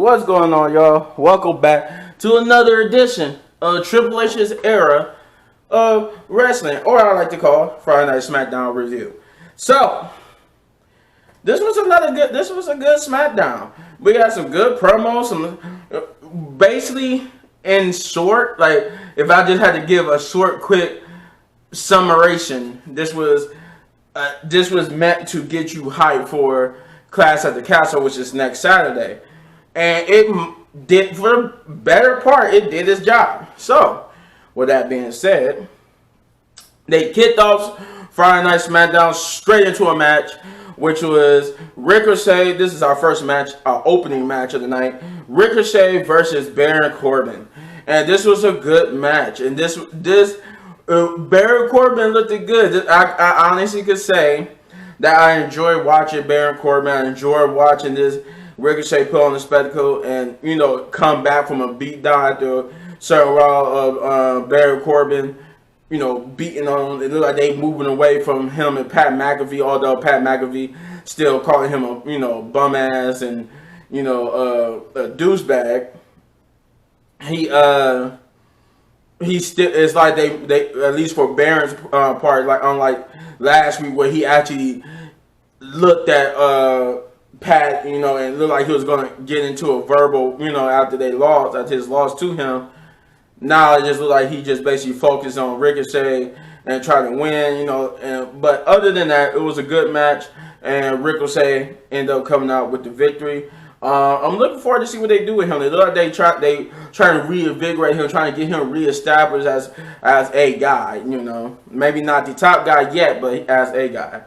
What's going on, y'all? Welcome back to another edition of Triple H's era of wrestling, or I like to call Friday Night Smackdown review. So, this was a good Smackdown. We got some good promos, basically in short, like if I just had to give a short, quick summation, this was meant to get you hyped for Clash at the Castle, which is next Saturday. And it did, for the better part, it did its job. So, with that being said, they kicked off Friday Night SmackDown straight into a match, which was Ricochet. This is our first match, our opening match of the night. Ricochet versus Baron Corbin. And this was a good match. And Baron Corbin looked good. I honestly could say that I enjoyed watching Baron Corbin. I enjoyed watching this Ricochet put on the spectacle and, come back from a beatdown after a certain round of Baron Corbin, beating on. It looked like they moving away from him and Pat McAfee, although Pat McAfee still calling him a bum ass and, a douchebag. He still, it's like they at least for Baron's part, like unlike last week where he actually looked at Pat, and looked like he was gonna get into a verbal, after his loss to him. Now it just looked like he just basically focused on Ricochet and tried to win, but other than that, it was a good match and Ricochet ended up coming out with the victory. I'm looking forward to see what they do with him. They look like they trying to reinvigorate him, trying to get him reestablished as a guy. Maybe not the top guy yet, but as a guy.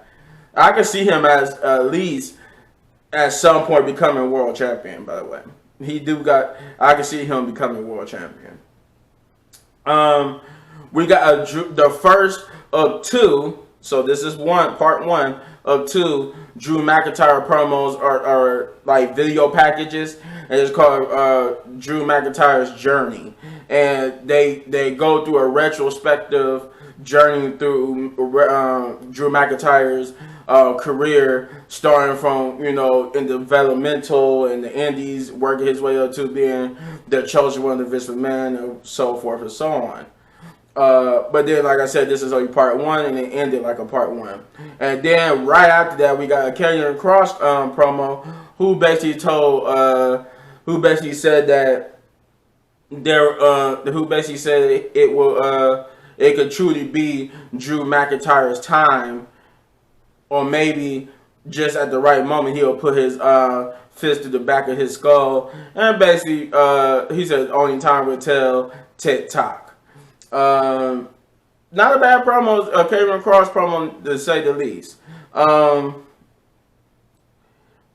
I can see him as at least at some point becoming world champion. By the way, I can see him becoming world champion. We got the first of two. So this is part one of two Drew McIntyre promos are like video packages, and it's called Drew McIntyre's Journey, and they go through a retrospective journey through Drew McIntyre's career, starting from in developmental and the indies, working his way up to being the chosen one of the Vince McMahon, and so forth and so on. But then, like I said, this is only part one, and it ended like a part one. And then right after that, we got a Karrion Kross promo, who basically said that it could truly be Drew McIntyre's time, or maybe just at the right moment he'll put his fist to the back of his skull, and basically he said only time will tell. TikTok. Not a bad promo, a Karrion Kross promo to say the least.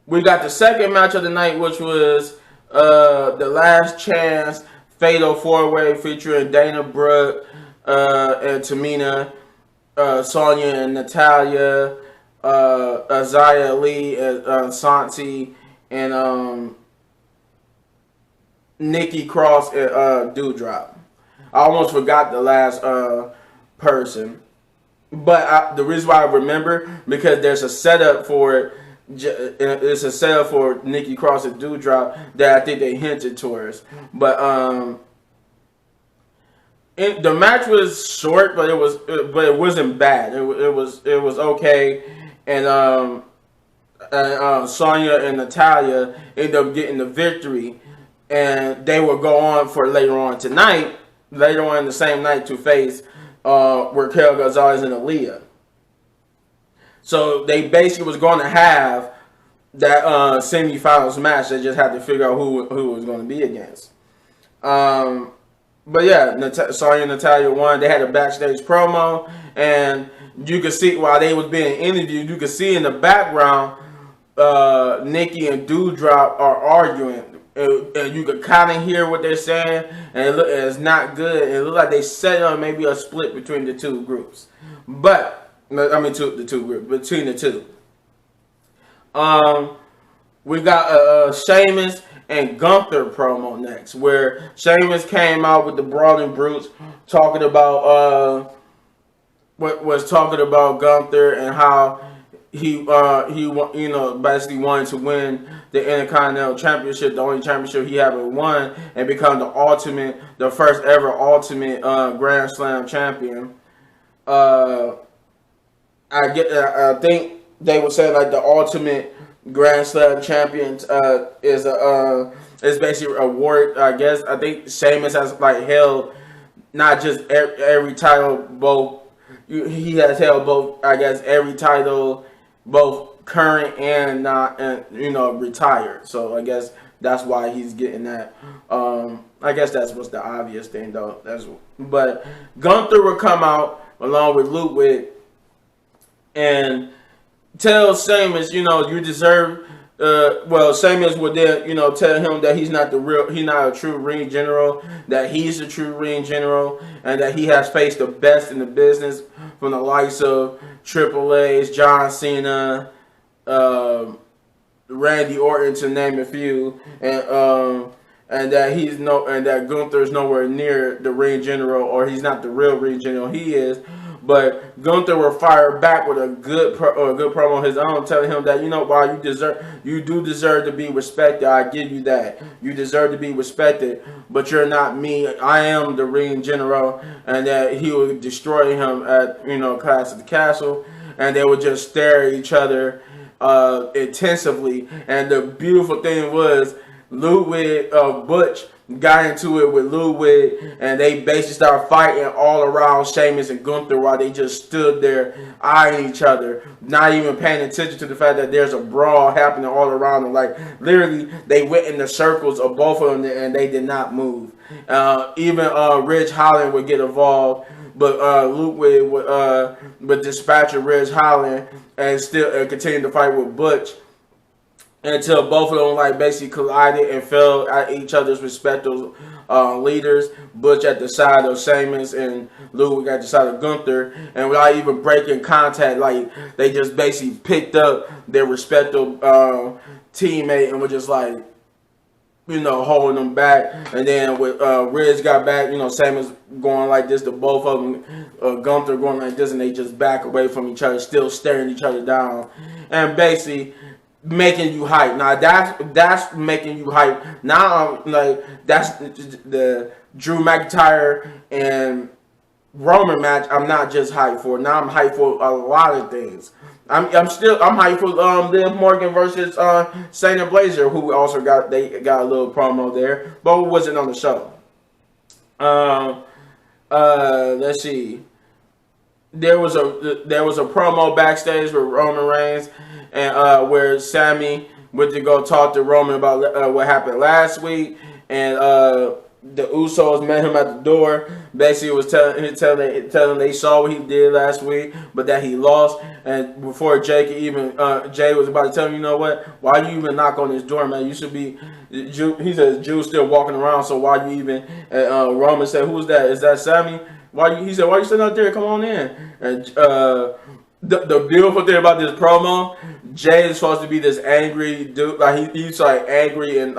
We got the second match of the night, which was the Last Chance Fatal 4-Way featuring Dana Brooke and Tamina, Sonya and Natalya, Isaiah Lee and Santi, and Nikki Cross and Doudrop. I almost forgot the last person, but the reason why I remember, because there's a setup for it. It's a setup for Nikki Cross and Doudrop that I think they hinted towards. But the match was short, but it wasn't bad. It was okay, and Sonya and Natalya ended up getting the victory, and they will go on for later on in the same night to face Raquel Gonzalez and Aaliyah. So they basically was going to have that semifinals match. They just had to figure out who it was going to be against. But yeah, Sonya and Natalya won. They had a backstage promo, and you could see while they was being interviewed, you could see in the background Nikki and Doudrop are arguing. And you could kind of hear what they're saying, and it's not good. It looked like they set on maybe a split between the two groups. But, between the two. We got Sheamus and Gunther promo next, where Sheamus came out with the Brawling Brutes talking about Gunther and how basically wanted to win the Intercontinental Championship, the only championship he ever won, and become the first ever Ultimate Grand Slam champion. I think they would say like the Ultimate Grand Slam champion is basically a award. I guess I think Sheamus has like held not just every title, both he has held both. I guess every title, both current and not, and retired. So I guess that's why he's getting that. I guess that's what's the obvious thing though. But Gunther will come out along with Ludwig and tell Sheamus, you deserve. Sheamus would then, tell him that he's not a true ring general, that he's the true ring general, and that he has faced the best in the business from the likes of Triple H, John Cena, Randy Orton, to name a few, and that Gunther is nowhere near the ring general, or he's not the real ring general. He is. But Gunther will fire back with a good promo on his own, telling him that, while you do deserve to be respected. I give you that. You deserve to be respected, but you're not me. I am the ring general, and that he would destroy him at Clash of the Castle, and they would just stare at each other intensively. And the beautiful thing was Ludwig Butch got into it with Ludwig, and they basically started fighting all around Sheamus and Gunther while they just stood there eyeing each other, not even paying attention to the fact that there's a brawl happening all around them. Like literally, they went in the circles of both of them and they did not move. Even Ridge Holland would get involved, but Ludwig would dispatch Ridge Holland and still continue to fight with Butch, until both of them basically collided and fell at each other's respective leaders. Butch at the side of Sheamus and Ludwig at the side of Gunther, and without even breaking contact, they just basically picked up their respective teammate and were just holding them back. And then with Ridge got back, Sheamus going like this to both of them, Gunther going like this, and they just back away from each other, still staring each other down, and basically making you hype. Now that's making you hype. Now that's the Drew McIntyre and Roman match. I'm not just hyped for. Now I'm hyped for a lot of things. I'm hyped for Liv Morgan versus Shayna Baszler, who also got a little promo there, but it wasn't on the show. Let's see. There was a promo backstage with Roman Reigns, and where Sammy went to go talk to Roman about what happened last week, and the Usos met him at the door. Basically, was telling they saw what he did last week, but that he lost. And before Jay was about to tell him, what? Why you even knock on this door, man? You should be. He says Jew's still walking around, so why you even? And Roman said, "Who's that? Is that Sammy?" He said, "Why you sitting out there? Come on in." And the beautiful thing about this promo, Jay is supposed to be this angry dude. He's angry and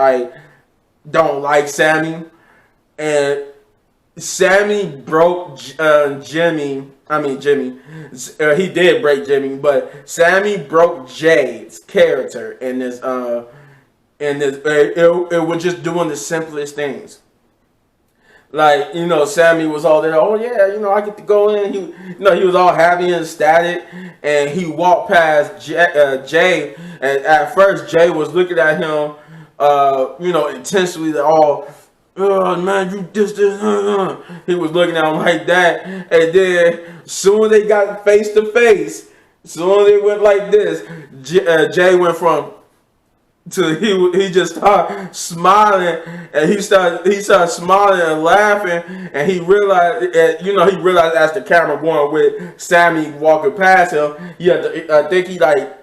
don't like Sammy. And Sammy broke Jimmy. He did break Jimmy, but Sammy broke Jay's character in this. It was just doing the simplest things. Sammy was all there. Oh yeah, I get to go in. He was all happy and ecstatic, and he walked past Jay. And at first, Jay was looking at him, intensely. Oh man, you this. He was looking at him like that, and then soon they got face to face. Soon they went like this. Jay went from. He just started smiling, and he started smiling and laughing, and he realized as the camera going with Sammy walking past him, I think he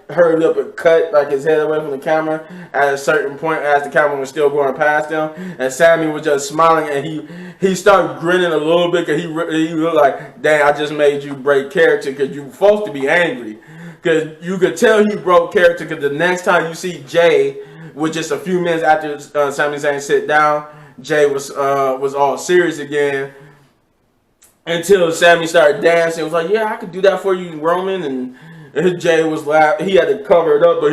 hurried up and cut his head away from the camera at a certain point as the camera was still going past him, and Sammy was just smiling, and he started grinning a little bit because he was like, "Dang, I just made you break character because you were supposed to be angry." Because you could tell he broke character, because the next time you see Jay, with just a few minutes after Sami Zayn sit down, Jay was all serious again. Until Sammy started dancing. It was like, "Yeah, I could do that for you, Roman." And Jay was laughing. He had to cover it up, but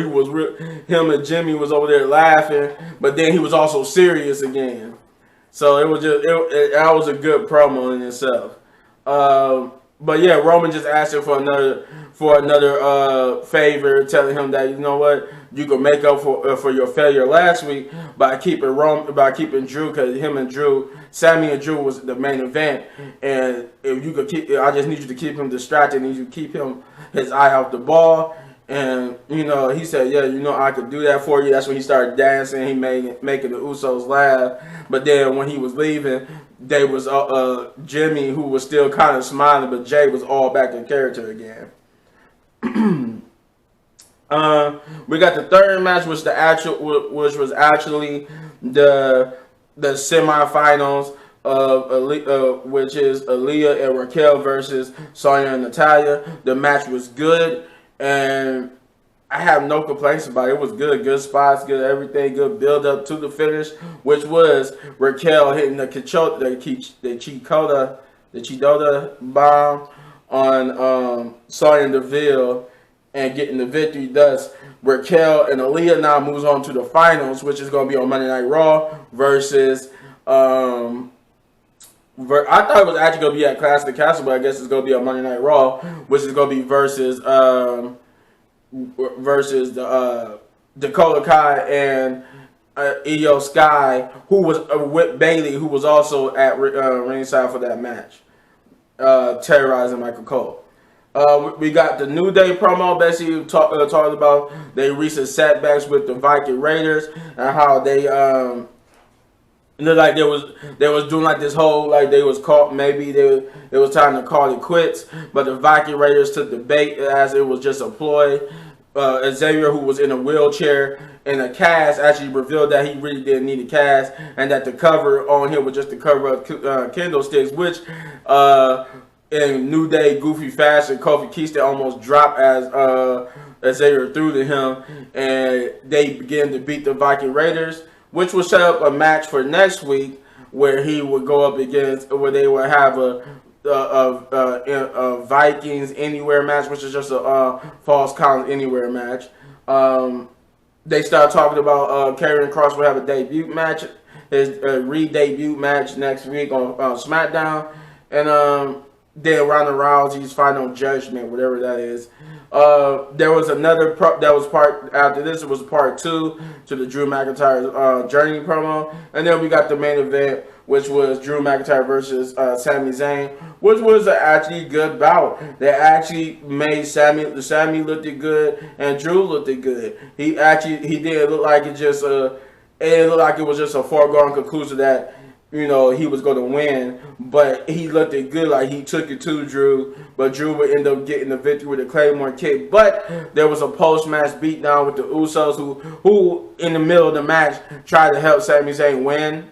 him and Jimmy was over there laughing. But then he was also serious again. So it was that was a good promo in itself. But yeah, Roman just asked him for another favor, telling him that, you know what, you can make up for your failure last week by keeping Drew, because Sammy and Drew was the main event, and if you could I just need you to keep him distracted, and you keep his eye off the ball. And he said, yeah, I could do that for you. That's when he started dancing. He making the Usos laugh. But then when he was leaving, they was Jimmy, who was still kind of smiling, but Jay was all back in character again. We got the third match, which was actually the semifinals of which is Aaliyah and Raquel versus Sonya and Natalya. The match was good, and I have no complaints about it. It was good spots, good everything, good build up to the finish, which was Raquel hitting the Chidota bomb on Sonya Deville and getting the victory. Thus, Raquel and Aaliyah now moves on to the finals, which is going to be on Monday Night Raw versus I thought it was actually going to be at Clash of the Castle, but I guess it's going to be on Monday Night Raw, which is going to be versus the Dakota Kai and Io Sky, who was with Bailey, who was also at ringside for that match, terrorizing Michael Cole. We got the New Day promo, basically talking about their recent setbacks with the Viking Raiders and how they it looked like they was doing like this whole, like they was caught, maybe it was time to call it quits, but the Viking Raiders took the bait as it was just a ploy. Xavier, who was in a wheelchair in a cast, actually revealed that he really didn't need a cast, and that the cover on him was just the cover of candlesticks, which in New Day goofy fashion, Kofi Kingston almost dropped as Xavier threw to him, and they began to beat the Viking Raiders, which would set up a match for next week where he would go up against, where they would have a Vikings Anywhere match, which is just a Falls Count Anywhere match. They started talking about Karrion Kross will have a debut match, his re-debut match next week on Smackdown, and then Ronda Rousey's Final Judgment, whatever that is. There was another that was part after this. It was part 2 to the Drew McIntyre Journey promo, and then we got the main event, which was Drew McIntyre versus Sami Zayn, which was actually good bout. They actually made Sami looked good and Drew looked good. He didn't look like it just it looked like it was just a foregone conclusion that he was going to win, but he looked good, like he took it to Drew, but Drew would end up getting the victory with a Claymore kick. But there was a post-match beatdown with the Usos, who in the middle of the match tried to help Sami Zayn win,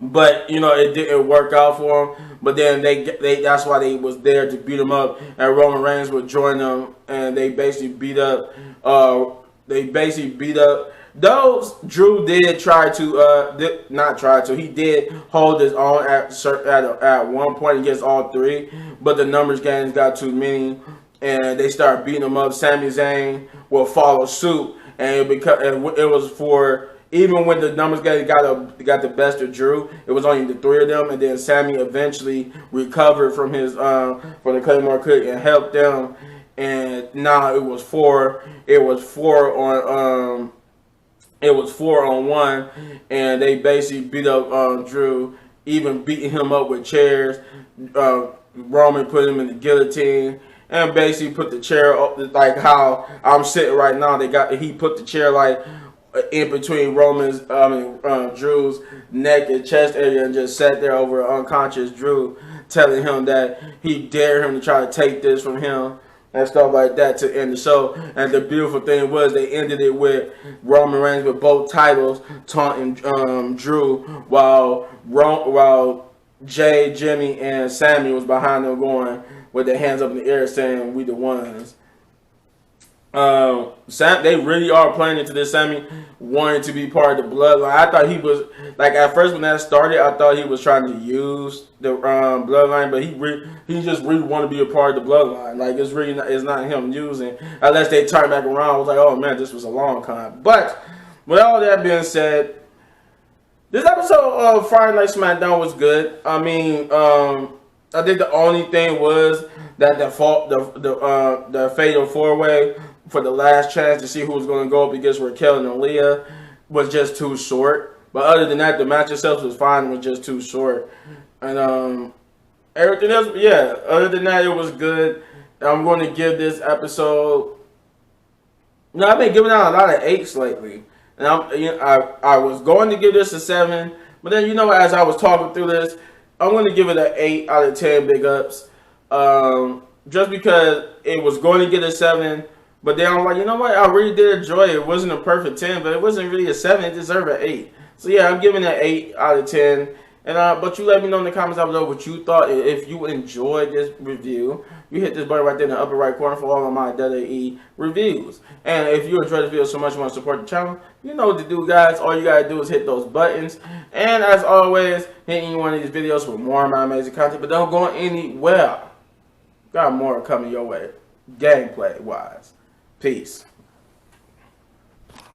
but it didn't work out for him. But then that's why they was there to beat him up, and Roman Reigns would join them, and they basically beat up. Those Drew did he did hold his own at one point against all three, but the numbers games got too many, and they started beating him up. Sami Zayn will follow suit, and it was for, even when the numbers games got the best of Drew, it was only the three of them, and then Sami eventually recovered from his for the Claymore kick and helped them, and now it was four on one, and they basically beat up Drew, even beating him up with chairs. Roman put him in the guillotine and basically put the chair up like how I'm sitting right now. He put the chair like in between Drew's neck and chest area, and just sat there over unconscious Drew, telling him that he dared him to try to take this from him and stuff like that to end the show. And the beautiful thing was they ended it with Roman Reigns with both titles taunting Drew, while Jay, Jimmy, and Sammy was behind them going with their hands up in the air saying, "We the ones." They really are playing into this Sammy wanting to be part of the bloodline. I thought he was like at first when that started, I thought he was trying to use the bloodline, but he just really want to be a part of the bloodline. Like it's not him using unless they turn back around. I was like, oh man, this was a long con. But with all that being said, this episode of Friday Night SmackDown was good. I mean, I think the only thing was that the fatal 4-way for the last chance to see who was going to go up against Raquel and Aaliyah was just too short. But other than that, the match itself was fine. It was just too short. And everything else, yeah. Other than that, it was good. I'm going to give this episode. You know, I've been giving out a lot of 8s lately, and I was going to give this a 7, but then as I was talking through this, I'm going to give it an 8 out of 10 big ups. Just because it was going to get a 7, but then I'm like, you know what? I really did enjoy it. It wasn't a perfect 10, but it wasn't really a 7. It deserved an 8. So yeah, I'm giving it an 8 out of 10. And but you let me know in the comments down below what you thought. If you enjoyed this review, you hit this button right there in the upper right corner for all of my WWE reviews. And if you enjoyed this video so much you want to support the channel, you know what to do, guys. All you gotta do is hit those buttons. And as always, hit any one of these videos for more of my amazing content. But don't go anywhere. Got more coming your way, gameplay wise. Peace.